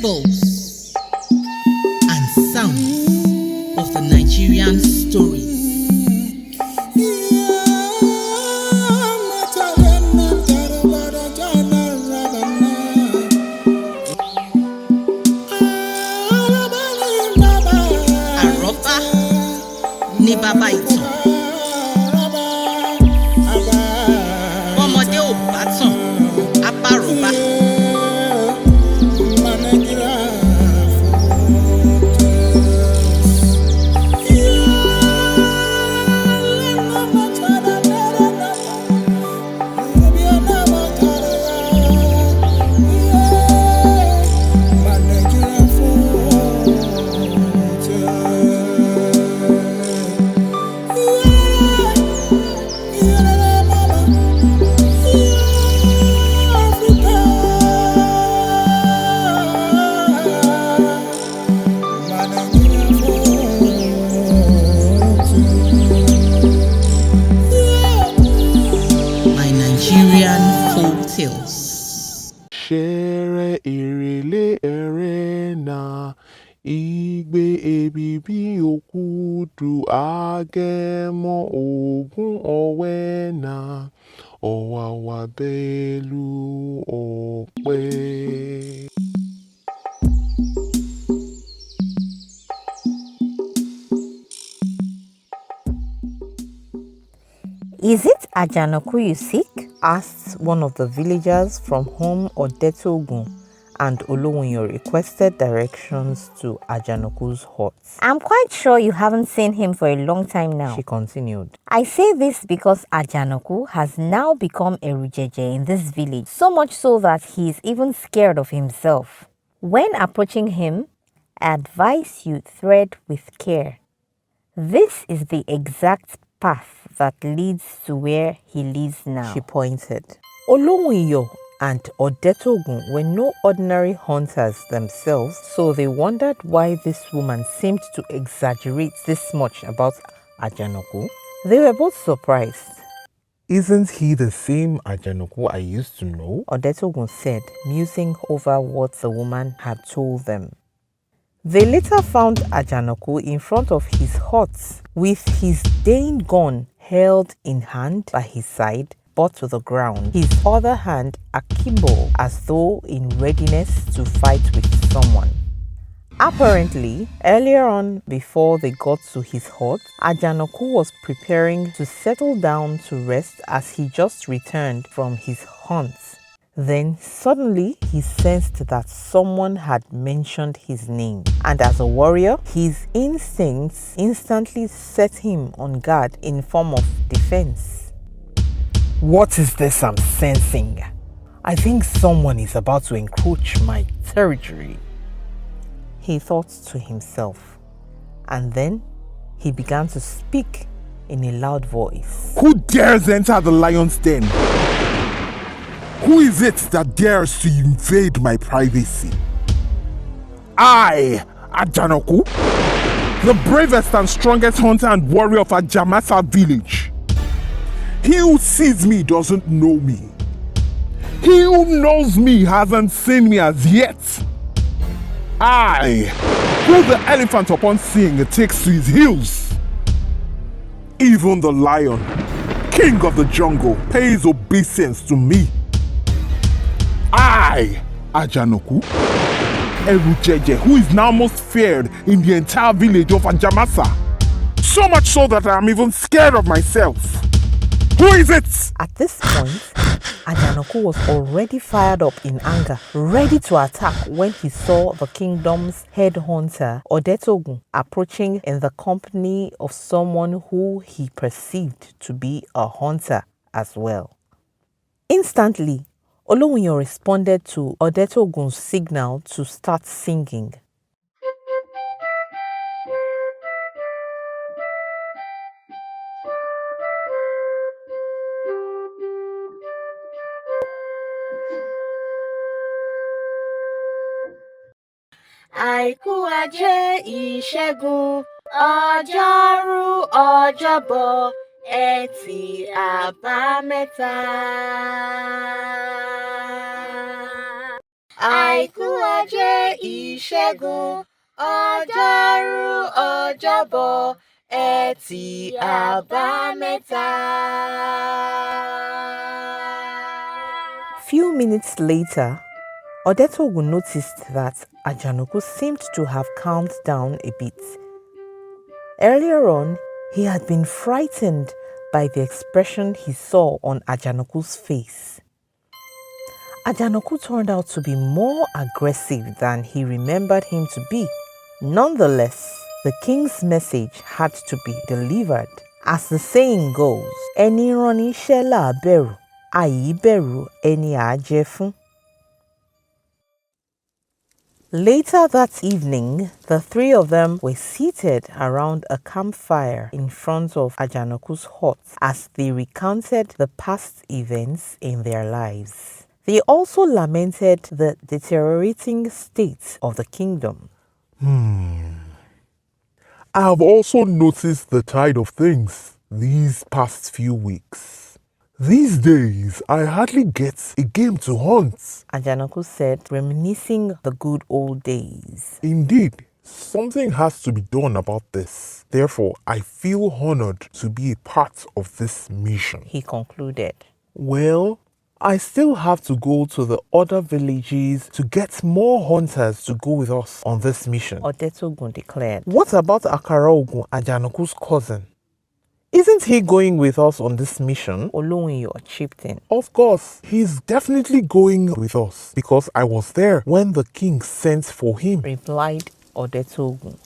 fables and sounds of the Nigerian stories. Àrọ́bá ní bàbá ìtàn. Bọ́mọdé ò bá tàn, á bá àrọ́bá. Nigerian Folktales. Shere irele erena igbe ebibi okudu agemo ogun owena owawa belu ope. Is it Ajanaku you seek? Asked one of the villagers from whom Odetogun and Olowunyo requested directions to Ajanaku's hut. I'm quite sure you haven't seen him for a long time now, she continued. I say this because Ajanaku has now become a rujeje in this village, so much so that he is even scared of himself. When approaching him, I advise you tread with care. This is the exact path that leads to where he lives now, she pointed. Olowunyo and Odetogun were no ordinary hunters themselves, so they wondered why this woman seemed to exaggerate this much about Ajanaku. They were both surprised. Isn't he the same Ajanaku I used to know? Odetogun said, musing over what the woman had told them. They later found Ajanaku in front of his hut with his Dane gun held in hand by his side, butt to the ground, his other hand akimbo as though in readiness to fight with someone. Apparently, earlier on before they got to his hut, Ajanaku was preparing to settle down to rest as he just returned from his hunt. Then suddenly he sensed that someone had mentioned his name, and as a warrior, his instincts instantly set him on guard in form of defense. What is this I'm sensing? I think someone is about to encroach my territory, he thought to himself, and then he began to speak in a loud voice. Who dares enter the lion's den? Who is it that dares to invade my privacy? I, Ajanaku, the bravest and strongest hunter and warrior of Ajamasa village. He who sees me doesn't know me. He who knows me hasn't seen me as yet. I, who the elephant upon seeing it takes to his heels. Even the lion, king of the jungle, pays obeisance to me. I, Ajanaku, Erujeje, who is now most feared in the entire village of Ajamasa. So much so that I am even scared of myself. Who is it? At this point, Ajanaku was already fired up in anger, ready to attack when he saw the kingdom's head hunter, Odetogun, approaching in the company of someone who he perceived to be a hunter as well. Instantly, Olowunyo responded to Odetogun's signal to start singing. Àìkú Ajé Ìṣẹ́gun Ọjọ́rú Ọjọ́bọ̀ Ẹtì Àbámẹ́ta. Àìkú Ajé Ìṣẹ́gun Ọjọ́rú Ọjọ́bọ̀ Ẹtì Àbámẹ́ta. Few minutes later, Odetogun noticed that Ajanoku seemed to have calmed down a bit. Earlier on, he had been frightened by the expression he saw on Ajanoku's face. Ajanoku turned out to be more aggressive than he remembered him to be. Nonetheless, the king's message had to be delivered. As the saying goes, "Ẹni rán níṣẹ́ là bẹ̀rù, àì bẹ̀rù ẹni à jẹ fún." Later that evening, the three of them were seated around a campfire in front of Ajanoku's hut as they recounted the past events in their lives. They also lamented the deteriorating state of the kingdom. I have also noticed the tide of things these past few weeks. These days, I hardly get a game to hunt. Ajanoku said, reminiscing the good old days. Indeed, something has to be done about this. Therefore, I feel honored to be a part of this mission. He concluded. Well, I still have to go to the other villages to get more hunters to go with us on this mission. Odetogun declared. What about Akaraogun, Ajanoku's cousin? Isn't he going with us on this mission? Olowiyo chipped in. Of course, he's definitely going with us because I was there when the king sent for him, replied Odetogun.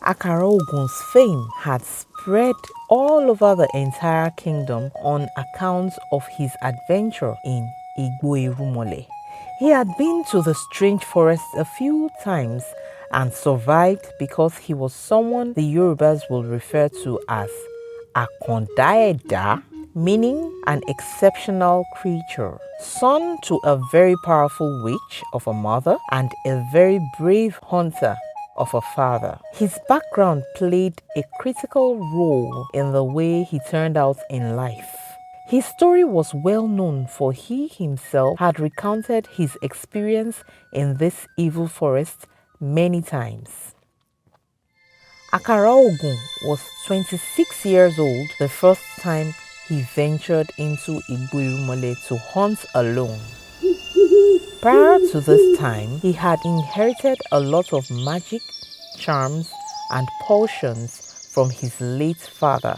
Akaraogun's fame had spread all over the entire kingdom on account of his adventure in Igbo-Irumole. He had been to the strange forest a few times and survived because he was someone the Yorubas will refer to as Akondaeda, meaning an exceptional creature, son to a very powerful witch of a mother and a very brave hunter of a father. His background played a critical role in the way he turned out in life. His story was well known, for he himself had recounted his experience in this evil forest many times. Akaraogun was 26 years old the first time he ventured into Igbo-Irumole to hunt alone. Prior to this time, he had inherited a lot of magic, charms, and potions from his late father,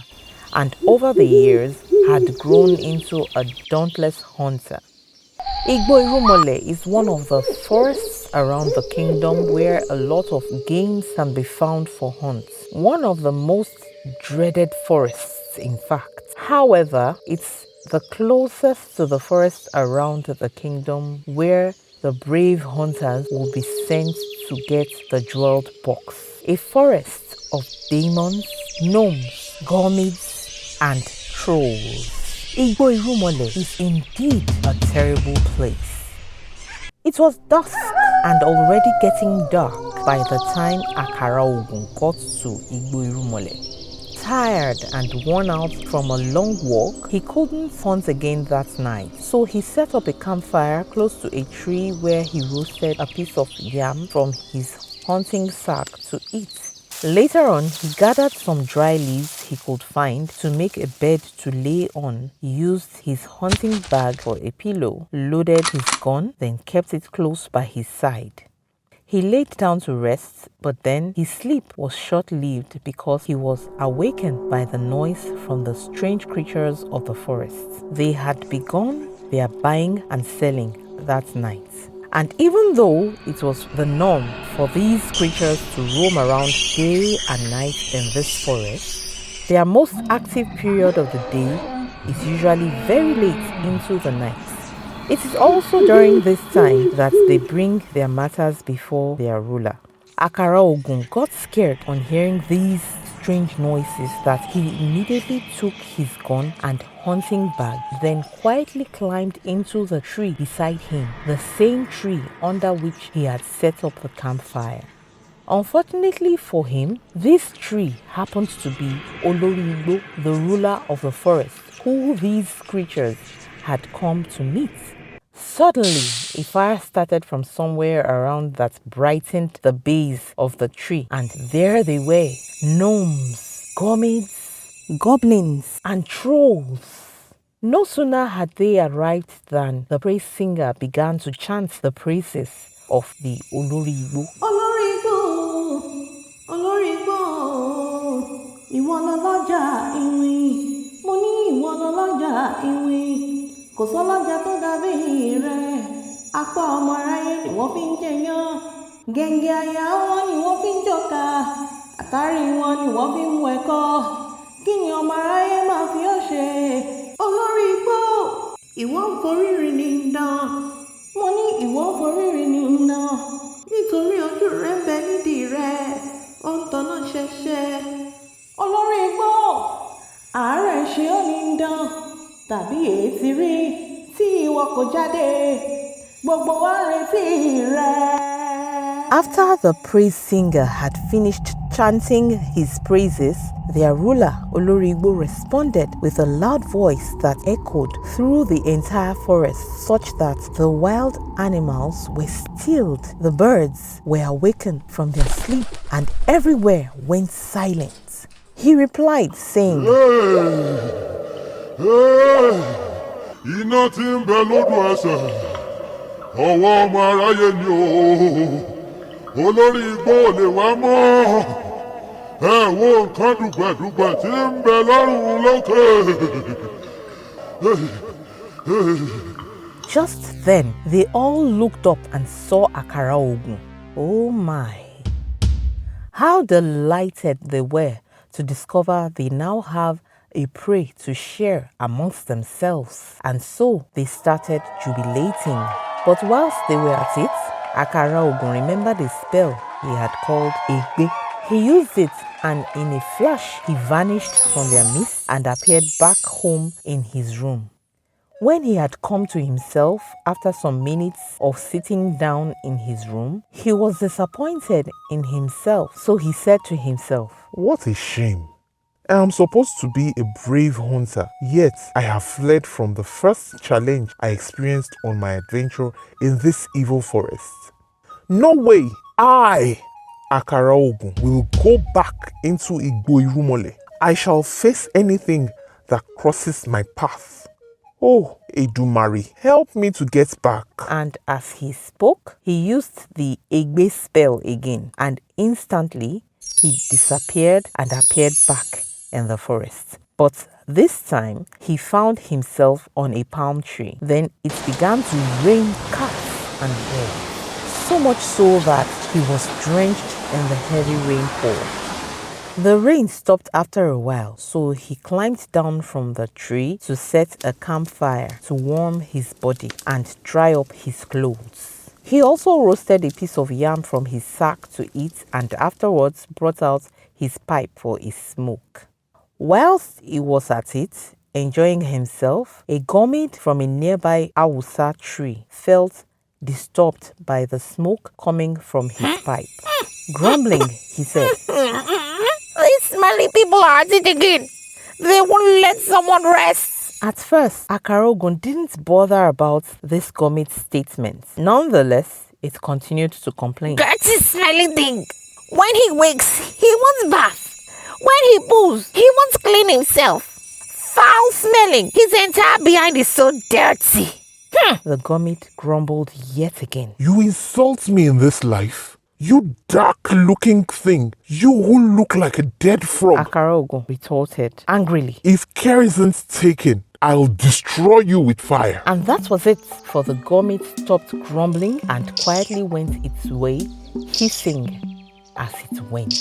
and over the years had grown into a dauntless hunter. Igbo-Irumole is one of the forests around the kingdom where a lot of games can be found for hunts. One of the most dreaded forests, in fact. However, it's the closest to the forest around the kingdom where the brave hunters will be sent to get the jeweled box. A forest of demons, gnomes, gourmets, and trolls. Igbo-Irumole is indeed a terrible place. It was dusk and already getting dark by the time Akaraogun got to Igbo-Irumole. Tired and worn out from a long walk, he couldn't hunt again that night. So he set up a campfire close to a tree where he roasted a piece of yam from his hunting sack to eat. Later on, he gathered some dry leaves he could find to make a bed to lay on. He used his hunting bag for a pillow, loaded his gun, then kept it close by his side. He laid down to rest, but then his sleep was short-lived because he was awakened by the noise from the strange creatures of the forest. They had begun their buying and selling that night. And even though it was the norm for these creatures to roam around day and night in this forest, their most active period of the day is usually very late into the night. It is also during this time that they bring their matters before their ruler. Akaraogun got scared on hearing these strange noises that he immediately took his gun and hunting bag, then quietly climbed into the tree beside him, the same tree under which he had set up the campfire. Unfortunately for him, this tree happened to be Oloriigbo, the ruler of the forest, who these creatures had come to meet. Suddenly, a fire started from somewhere around that brightened the base of the tree, and there they were, gnomes, gommies, goblins, and trolls. No sooner had they arrived than the praise singer began to chant the praises of the Oloriigbo. Oloriigbo, Oloriigbo, ìwọ lọlọ́jà ìwìn, mo ní ìwọ lọlọ́jà ìwìn, kò sọ́lọ́jà tó dàbí rẹ̀, apá ọmọ aráyé ni wọ́n fi ń jẹyán, gẹ̀ǹgẹ̀ àyà wọn ni wọ́n fi ń jọ̀ka, àtàrí wọn ni wọ́n fi ń mú ẹ̀kọ́, kí ni ọmọ aráyé máa fi ọ́ ṣe? Oloriigbo, ìwọ ń forí rìn ní dán, mo ní ìwọ ń forí rìn ní dán, nítorí ojú rẹ ń bẹ nídìí rẹ, ó ń tanná ṣẹṣẹ. Oloriigbo, àárẹ̀ ṣe ọ́ ní dán, tàbí èyí ti rí tí ìwọ kò jáde, gbogbo wa ń retí rẹ. After the praise singer had finished chanting his praises, their ruler, Oloriigbo, responded with a loud voice that echoed through the entire forest, such that the wild animals were stilled, the birds were awakened from their sleep, and everywhere went silent. He replied, saying, Iná tí ń bẹ lódò ẹsẹ̀, ọwọ́ ọmọ aráyé ni o. Oloriigbo ò lè wá mọ́. Ẹ wo nǹkan dùgbẹ̀dùgbẹ̀ tí ń bẹ lọ́rùn lókè. Just then, they all looked up and saw Akara Ogun. Oh my! How delighted they were to discover they now have a prey to share amongst themselves. And so they started jubilating. But whilst they were at it, Akara Ogun remembered a spell he had called Egbe. He used it, and in a flash, he vanished from their midst and appeared back home in his room. When he had come to himself after some minutes of sitting down in his room, he was disappointed in himself. So he said to himself, What a shame. I am supposed to be a brave hunter, yet I have fled from the first challenge I experienced on my adventure in this evil forest. No way I, Akara Ogun, will go back into Igbo Irumole. I shall face anything that crosses my path. Oh, Edumari, help me to get back. And as he spoke, he used the Egbe spell again, and instantly he disappeared and appeared back in the forest. But this time, he found himself on a palm tree. Then it began to rain cats and birds, so much so that he was drenched in the heavy rainfall. The rain stopped after a while, so he climbed down from the tree to set a campfire to warm his body and dry up his clothes. He also roasted a piece of yam from his sack to eat, and afterwards brought out his pipe for a smoke. Whilst he was at it, enjoying himself, a gomid from a nearby Awusa tree felt disturbed by the smoke coming from his pipe. Grumbling, he said, These smelly people are at it again. They won't let someone rest. At first, Akara Ogun didn't bother about this gomid's statement. Nonetheless, it continued to complain. Dirty smelly thing. When he wakes, he wants bath. When he poos, he wants clean himself. Foul smelling. His entire behind is so dirty. The gomid grumbled yet again. You insult me in this life? You dark-looking thing. You who look like a dead frog. Akara Ogun retorted angrily. If care isn't taken, I'll destroy you with fire. And that was it, for the gomid stopped grumbling and quietly went its way, hissing as it went.